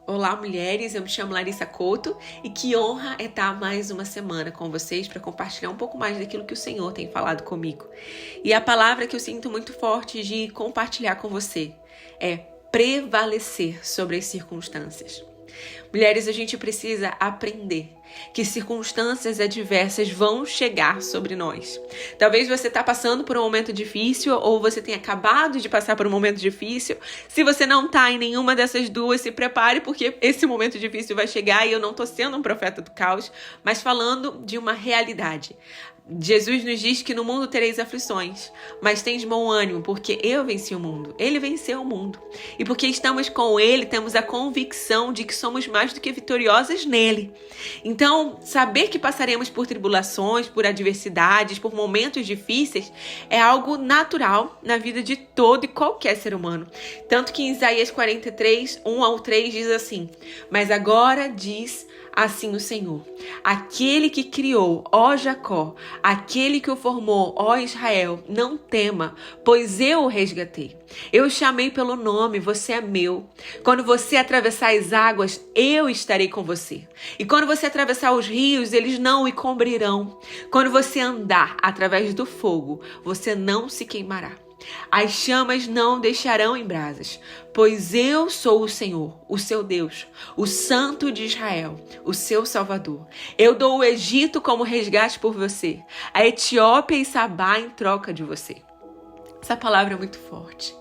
Olá, mulheres, eu me chamo Larissa Couto e que honra é estar mais uma semana com vocês para compartilhar um pouco mais daquilo que o Senhor tem falado comigo. E a palavra que eu sinto muito forte de compartilhar com você é prevalecer sobre as circunstâncias. Mulheres, a gente precisa aprender que circunstâncias adversas vão chegar sobre nós. Talvez você está passando por um momento difícil ou você tenha acabado de passar por um momento difícil. Se você não está em nenhuma dessas duas, se prepare porque esse momento difícil vai chegar e eu não estou sendo um profeta do caos, mas falando de uma realidade. Jesus nos diz que no mundo tereis aflições, mas tens bom ânimo, porque eu venci o mundo. Ele venceu o mundo. E porque estamos com Ele, temos a convicção de que somos mais do que vitoriosas nele. Então, saber que passaremos por tribulações, por adversidades, por momentos difíceis, é algo natural na vida de todo e qualquer ser humano. Tanto que em Isaías 43, 1-3 diz assim: mas agora diz assim o Senhor, aquele que criou, ó Jacó, aquele que o formou, ó Israel, não tema, pois eu o resgatei. Eu o chamei pelo nome, você é meu. Quando você atravessar as águas, eu estarei com você. E quando você atravessar os rios, eles não o cobrirão. Quando você andar através do fogo, você não se queimará. As chamas não deixarão em brasas, pois eu sou o Senhor, o seu Deus, o Santo de Israel, o seu Salvador. Eu dou o Egito como resgate por você, a Etiópia e Sabá em troca de você. Essa palavra é muito forte.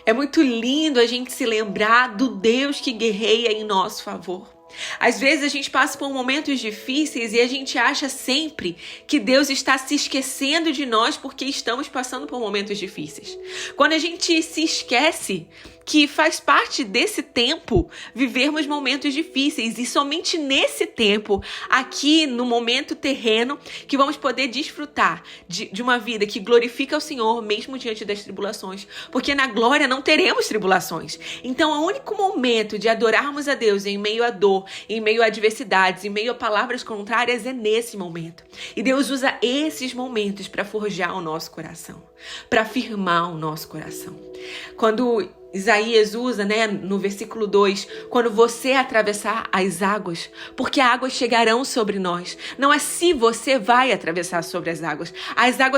É muito lindo a gente se lembrar do Deus que guerreia em nosso favor. Às vezes a gente passa por momentos difíceis e a gente acha sempre que Deus está se esquecendo de nós porque estamos passando por momentos difíceis. Quando a gente se esquece que faz parte desse tempo vivermos momentos difíceis e somente nesse tempo, aqui no momento terreno, que vamos poder desfrutar de uma vida que glorifica o Senhor mesmo diante das tribulações, porque na glória não teremos tribulações. Então o único momento de adorarmos a Deus em meio à dor, em meio a adversidades, em meio a palavras contrárias é nesse momento. E Deus usa esses momentos para forjar o nosso coração, para firmar o nosso coração. Quando Isaías usa, no versículo 2, quando você atravessar as águas, porque águas chegarão sobre nós. Não é se você vai atravessar sobre as águas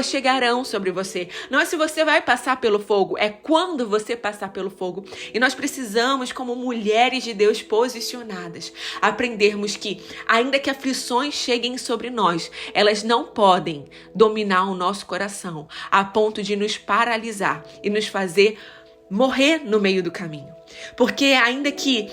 chegarão sobre você. Não é se você vai passar pelo fogo, é quando você passar pelo fogo. E nós precisamos, como mulheres de Deus posicionadas, aprendermos que, ainda que aflições cheguem sobre nós, elas não podem dominar o nosso coração a ponto de nos paralisar e nos fazer morrer no meio do caminho. Porque ainda que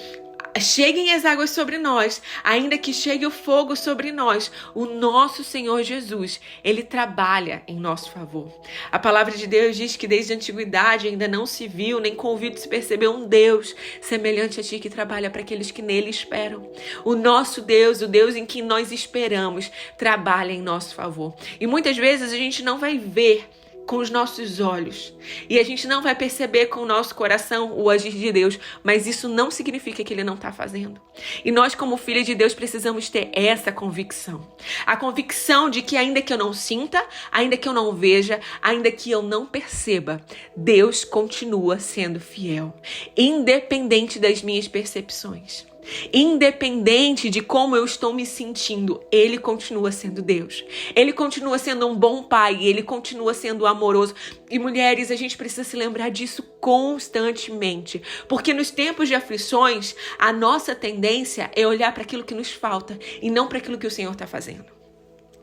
cheguem as águas sobre nós, ainda que chegue o fogo sobre nós, o nosso Senhor Jesus, Ele trabalha em nosso favor. A palavra de Deus diz que desde a antiguidade ainda não se viu, nem com ouvido se percebeu um Deus semelhante a ti que trabalha para aqueles que nele esperam. O nosso Deus, o Deus em que nós esperamos, trabalha em nosso favor. E muitas vezes a gente não vai ver com os nossos olhos e a gente não vai perceber com o nosso coração o agir de Deus, mas isso não significa que Ele não está fazendo. E nós, como filhas de Deus, precisamos ter essa convicção. A convicção de que ainda que eu não sinta, ainda que eu não veja, ainda que eu não perceba, Deus continua sendo fiel, independente das minhas percepções. Independente de como eu estou me sentindo, Ele continua sendo Deus. Ele continua sendo um bom pai, Ele continua sendo amoroso. E mulheres, a gente precisa se lembrar disso constantemente, porque nos tempos de aflições, a nossa tendência é olhar para aquilo que nos falta e não para aquilo que o Senhor está fazendo.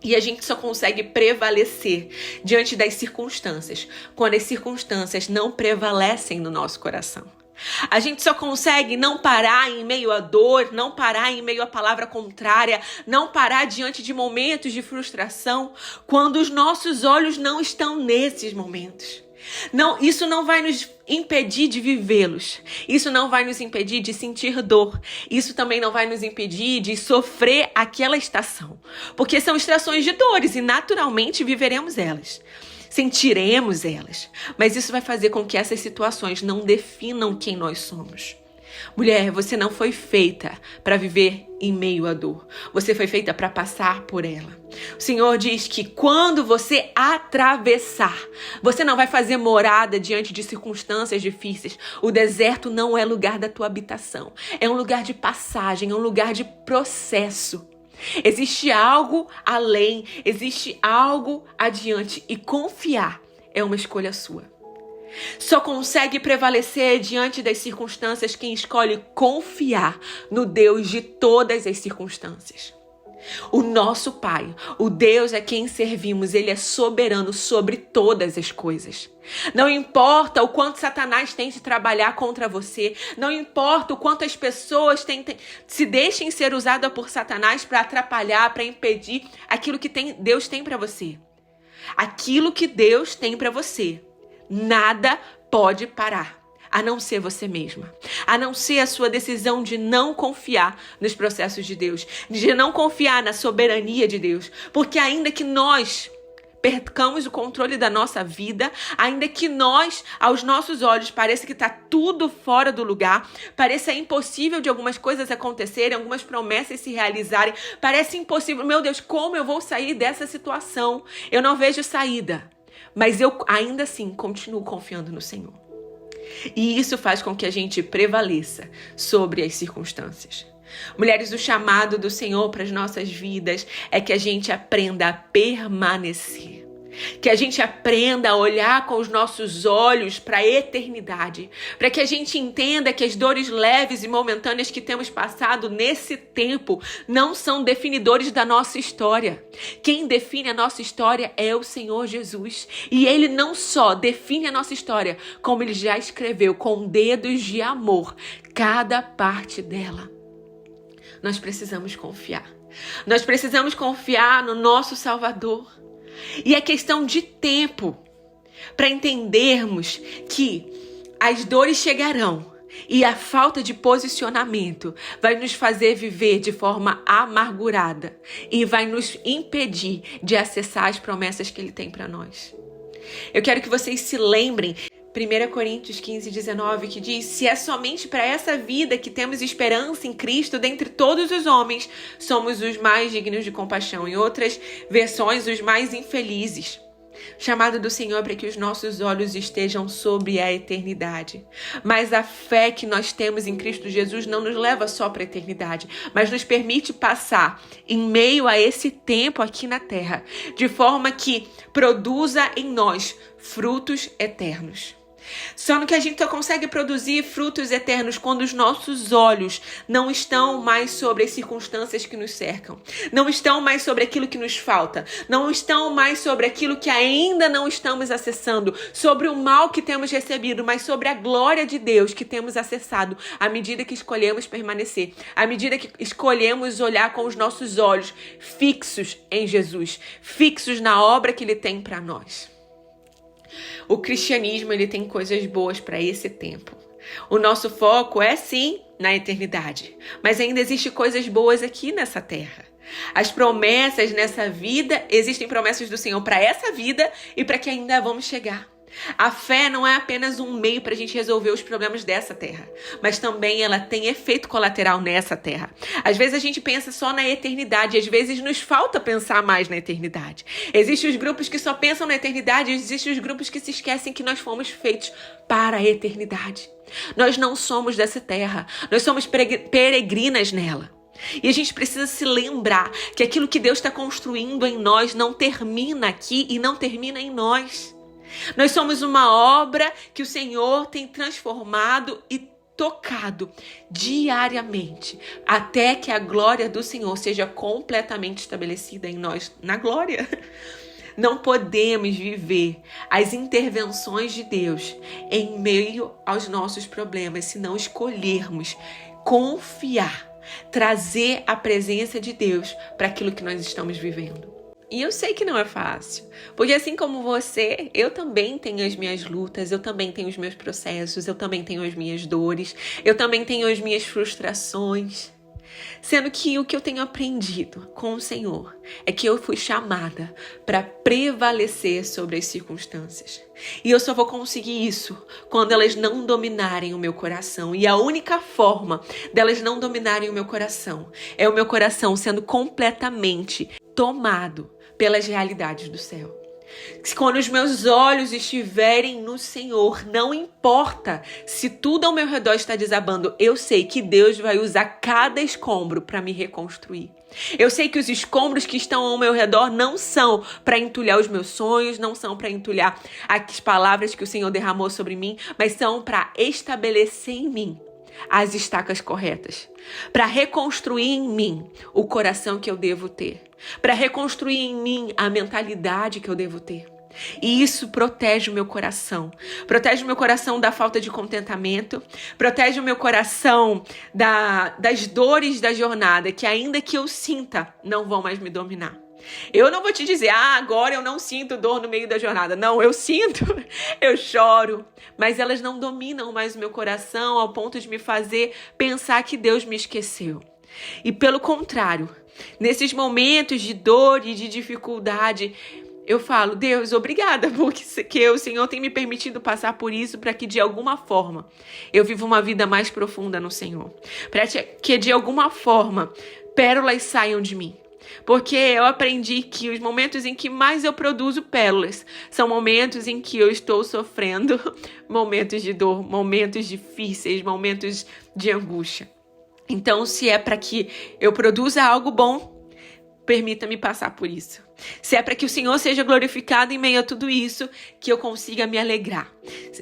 E a gente só consegue prevalecer diante das circunstâncias quando as circunstâncias não prevalecem no nosso coração. A gente só consegue não parar em meio à dor, não parar em meio à palavra contrária, não parar diante de momentos de frustração, quando os nossos olhos não estão nesses momentos. Não, isso não vai nos impedir de vivê-los. Isso não vai nos impedir de sentir dor. Isso também não vai nos impedir de sofrer aquela estação. Porque são estações de dores e naturalmente viveremos elas. Sentiremos elas, mas isso vai fazer com que essas situações não definam quem nós somos. Mulher, você não foi feita para viver em meio à dor. Você foi feita para passar por ela. O Senhor diz que quando você atravessar, você não vai fazer morada diante de circunstâncias difíceis. O deserto não é lugar da tua habitação. É um lugar de passagem, é um lugar de processo. Existe algo além, existe algo adiante. E confiar é uma escolha sua. Só consegue prevalecer diante das circunstâncias quem escolhe confiar no Deus de todas as circunstâncias. O nosso Pai, o Deus a quem servimos, Ele é soberano sobre todas as coisas. Não importa o quanto Satanás tente trabalhar contra você, não importa o quanto as pessoas se deixem ser usadas por Satanás para atrapalhar, para impedir aquilo que Deus tem para você. Aquilo que Deus tem para você. Nada pode parar, a não ser você mesma. A não ser a sua decisão de não confiar nos processos de Deus. De não confiar na soberania de Deus. Porque ainda que nós percamos o controle da nossa vida, ainda que nós, aos nossos olhos, pareça que está tudo fora do lugar, pareça impossível de algumas coisas acontecerem, algumas promessas se realizarem, parece impossível. Meu Deus, como eu vou sair dessa situação? Eu não vejo saída. Mas eu ainda assim continuo confiando no Senhor. E isso faz com que a gente prevaleça sobre as circunstâncias. Mulheres, o chamado do Senhor para as nossas vidas é que a gente aprenda a permanecer. Que a gente aprenda a olhar com os nossos olhos para a eternidade. Para que a gente entenda que as dores leves e momentâneas que temos passado nesse tempo não são definidores da nossa história. Quem define a nossa história é o Senhor Jesus. E Ele não só define a nossa história, como Ele já escreveu com dedos de amor cada parte dela. Nós precisamos confiar. Nós precisamos confiar no nosso Salvador. E é questão de tempo para entendermos que as dores chegarão e a falta de posicionamento vai nos fazer viver de forma amargurada e vai nos impedir de acessar as promessas que Ele tem para nós. Eu quero que vocês se lembrem 1 Coríntios 15:19, que diz: se é somente para essa vida que temos esperança em Cristo, dentre todos os homens, somos os mais dignos de compaixão. Em outras versões, os mais infelizes. O chamado do Senhor é para que os nossos olhos estejam sobre a eternidade. Mas a fé que nós temos em Cristo Jesus não nos leva só para a eternidade, mas nos permite passar em meio a esse tempo aqui na terra, de forma que produza em nós frutos eternos. Só que a gente só consegue produzir frutos eternos quando os nossos olhos não estão mais sobre as circunstâncias que nos cercam, não estão mais sobre aquilo que nos falta, não estão mais sobre aquilo que ainda não estamos acessando, sobre o mal que temos recebido, mas sobre a glória de Deus que temos acessado à medida que escolhemos permanecer, à medida que escolhemos olhar com os nossos olhos fixos em Jesus, fixos na obra que Ele tem para nós. O cristianismo, ele tem coisas boas para esse tempo. O nosso foco é sim na eternidade, mas ainda existem coisas boas aqui nessa terra. As promessas nessa vida, existem promessas do Senhor para essa vida e para que ainda vamos chegar. A fé não é apenas um meio para a gente resolver os problemas dessa terra, mas também ela tem efeito colateral nessa terra. Às vezes a gente pensa só na eternidade, às vezes nos falta pensar mais na eternidade. Existem os grupos que só pensam na eternidade, existem os grupos que se esquecem que nós fomos feitos para a eternidade. Nós não somos dessa terra, nós somos peregrinas nela. E a gente precisa se lembrar que aquilo que Deus está construindo em nós não termina aqui e não termina em nós. Nós somos uma obra que o Senhor tem transformado e tocado diariamente, até que a glória do Senhor seja completamente estabelecida em nós, na glória. Não podemos viver as intervenções de Deus em meio aos nossos problemas se não escolhermos confiar, trazer a presença de Deus para aquilo que nós estamos vivendo. E eu sei que não é fácil, porque assim como você, eu também tenho as minhas lutas, eu também tenho os meus processos, eu também tenho as minhas dores, eu também tenho as minhas frustrações. Sendo que o que eu tenho aprendido com o Senhor é que eu fui chamada para prevalecer sobre as circunstâncias. E eu só vou conseguir isso quando elas não dominarem o meu coração. E a única forma delas não dominarem o meu coração é o meu coração sendo completamente tomado pelas realidades do céu. Quando os meus olhos estiverem no Senhor, não importa se tudo ao meu redor está desabando, eu sei que Deus vai usar cada escombro para me reconstruir. Eu sei que os escombros que estão ao meu redor não são para entulhar os meus sonhos, não são para entulhar as palavras que o Senhor derramou sobre mim, mas são para estabelecer em mim as estacas corretas, para reconstruir em mim o coração que eu devo ter, para reconstruir em mim a mentalidade que eu devo ter. E isso protege o meu coração da falta de contentamento, protege o meu coração das dores da jornada, que ainda que eu sinta, não vão mais me dominar. Eu não vou te dizer, agora eu não sinto dor no meio da jornada. Não, eu sinto, eu choro, mas elas não dominam mais o meu coração ao ponto de me fazer pensar que Deus me esqueceu. E pelo contrário, nesses momentos de dor e de dificuldade, eu falo, Deus, obrigada, porque o Senhor tem me permitido passar por isso para que de alguma forma eu viva uma vida mais profunda no Senhor. Para que de alguma forma pérolas saiam de mim. Porque eu aprendi que os momentos em que mais eu produzo pérolas são momentos em que eu estou sofrendo momentos de dor, momentos difíceis, momentos de angústia. Então, se é para que eu produza algo bom, permita-me passar por isso. Se é para que o Senhor seja glorificado em meio a tudo isso, que eu consiga me alegrar.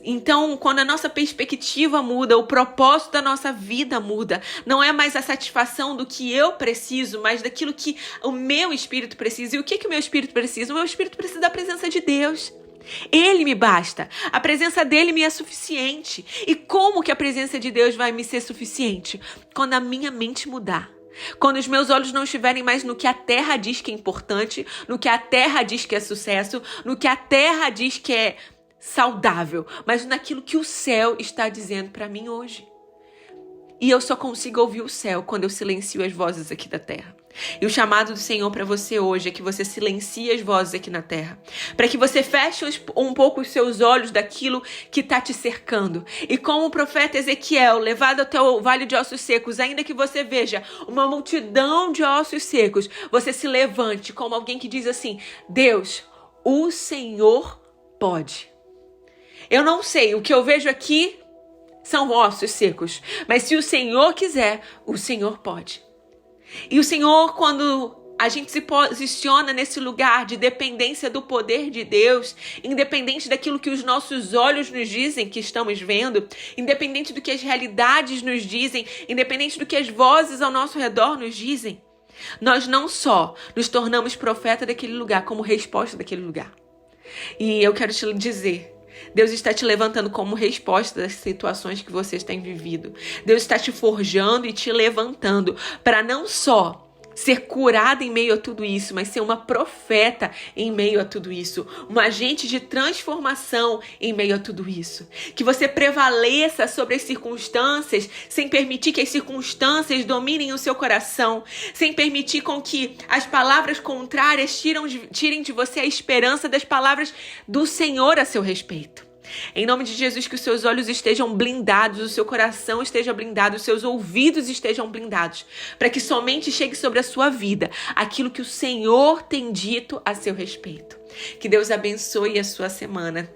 Então, quando a nossa perspectiva muda, o propósito da nossa vida muda, não é mais a satisfação do que eu preciso, mas daquilo que o meu espírito precisa. E o que o meu espírito precisa? O meu espírito precisa da presença de Deus. Ele me basta. A presença dele me é suficiente. E como que a presença de Deus vai me ser suficiente? Quando a minha mente mudar. Quando os meus olhos não estiverem mais no que a terra diz que é importante, no que a terra diz que é sucesso, no que a terra diz que é saudável, mas naquilo que o céu está dizendo para mim hoje. E eu só consigo ouvir o céu quando eu silencio as vozes aqui da terra. E o chamado do Senhor para você hoje é que você silencie as vozes aqui na terra. Para que você feche um pouco os seus olhos daquilo que está te cercando. E como o profeta Ezequiel, levado até o vale de ossos secos, ainda que você veja uma multidão de ossos secos, você se levante como alguém que diz assim, Deus, o Senhor pode. Eu não sei, o que eu vejo aqui são ossos secos. Mas se o Senhor quiser, o Senhor pode. E o Senhor, quando a gente se posiciona nesse lugar de dependência do poder de Deus, independente daquilo que os nossos olhos nos dizem que estamos vendo, independente do que as realidades nos dizem, independente do que as vozes ao nosso redor nos dizem, nós não só nos tornamos profeta daquele lugar, como resposta daquele lugar. E eu quero te dizer, Deus está te levantando como resposta das situações que você tem vivido. Deus está te forjando e te levantando para não só ser curada em meio a tudo isso, mas ser uma profeta em meio a tudo isso, um agente de transformação em meio a tudo isso. Que você prevaleça sobre as circunstâncias, sem permitir que as circunstâncias dominem o seu coração, sem permitir com que as palavras contrárias tirem de você a esperança das palavras do Senhor a seu respeito. Em nome de Jesus, que os seus olhos estejam blindados, o seu coração esteja blindado, os seus ouvidos estejam blindados, para que somente chegue sobre a sua vida aquilo que o Senhor tem dito a seu respeito. Que Deus abençoe a sua semana.